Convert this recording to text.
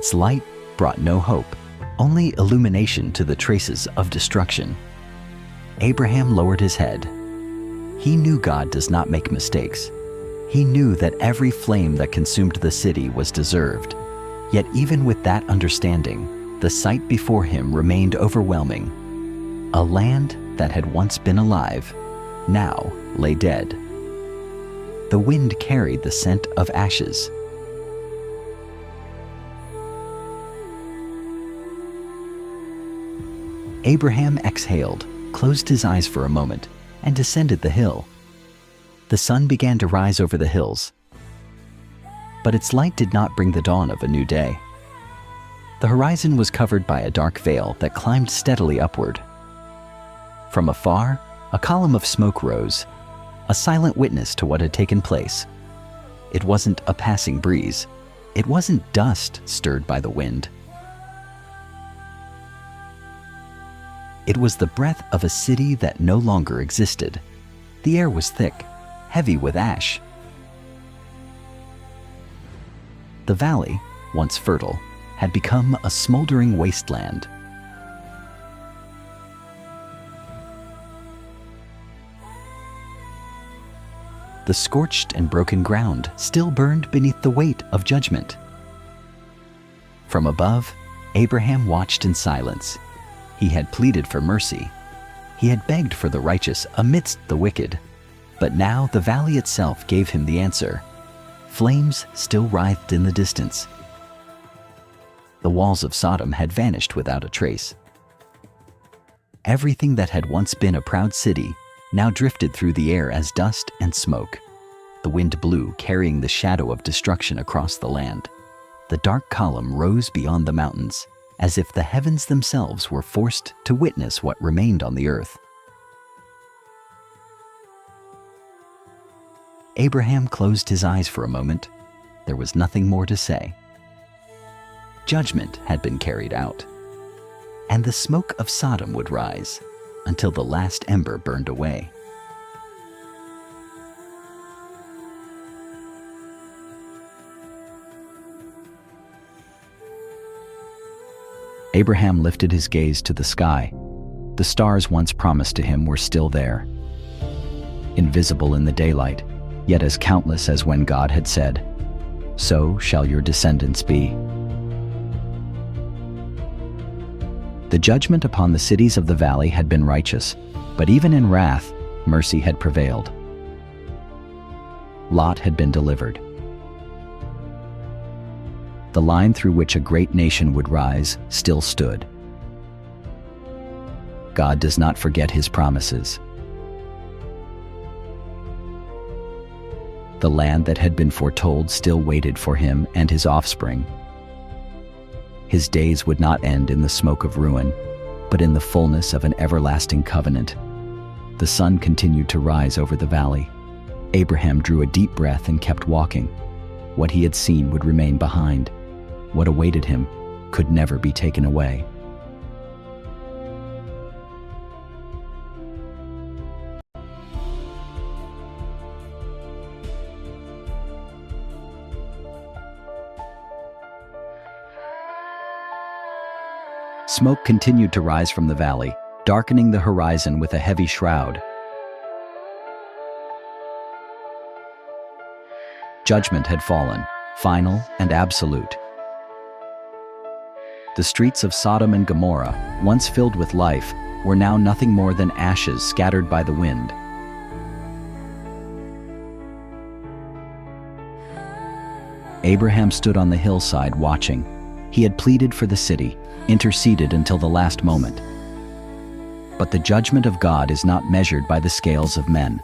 Its light brought no hope, only illumination to the traces of destruction. Abraham lowered his head. He knew God does not make mistakes. He knew that every flame that consumed the city was deserved. Yet even with that understanding, the sight before him remained overwhelming. A land that had once been alive, now lay dead. The wind carried the scent of ashes. Abraham exhaled, closed his eyes for a moment, and descended the hill. The sun began to rise over the hills, but its light did not bring the dawn of a new day. The horizon was covered by a dark veil that climbed steadily upward. From afar, a column of smoke rose, a silent witness to what had taken place. It wasn't a passing breeze. It wasn't dust stirred by the wind. It was the breath of a city that no longer existed. The air was thick, heavy with ash. The valley, once fertile, had become a smoldering wasteland. The scorched and broken ground still burned beneath the weight of judgment. From above, Abraham watched in silence. He had pleaded for mercy. He had begged for the righteous amidst the wicked. But now the valley itself gave him the answer. Flames still writhed in the distance. The walls of Sodom had vanished without a trace. Everything that had once been a proud city now drifted through the air as dust and smoke. The wind blew, carrying the shadow of destruction across the land. The dark column rose beyond the mountains, as if the heavens themselves were forced to witness what remained on the earth. Abraham closed his eyes for a moment. There was nothing more to say. Judgment had been carried out, and the smoke of Sodom would rise until the last ember burned away. Abraham lifted his gaze to the sky. The stars once promised to him were still there, invisible in the daylight, yet as countless as when God had said, "So shall your descendants be." The judgment upon the cities of the valley had been righteous, but even in wrath, mercy had prevailed. Lot had been delivered. The line through which a great nation would rise still stood. God does not forget his promises. The land that had been foretold still waited for him and his offspring. His days would not end in the smoke of ruin, but in the fullness of an everlasting covenant. The sun continued to rise over the valley. Abraham drew a deep breath and kept walking. What he had seen would remain behind. What awaited him could never be taken away. Smoke continued to rise from the valley, darkening the horizon with a heavy shroud. Judgment had fallen, final and absolute. The streets of Sodom and Gomorrah, once filled with life, were now nothing more than ashes scattered by the wind. Abraham stood on the hillside watching. He had pleaded for the city, interceded until the last moment. But the judgment of God is not measured by the scales of men.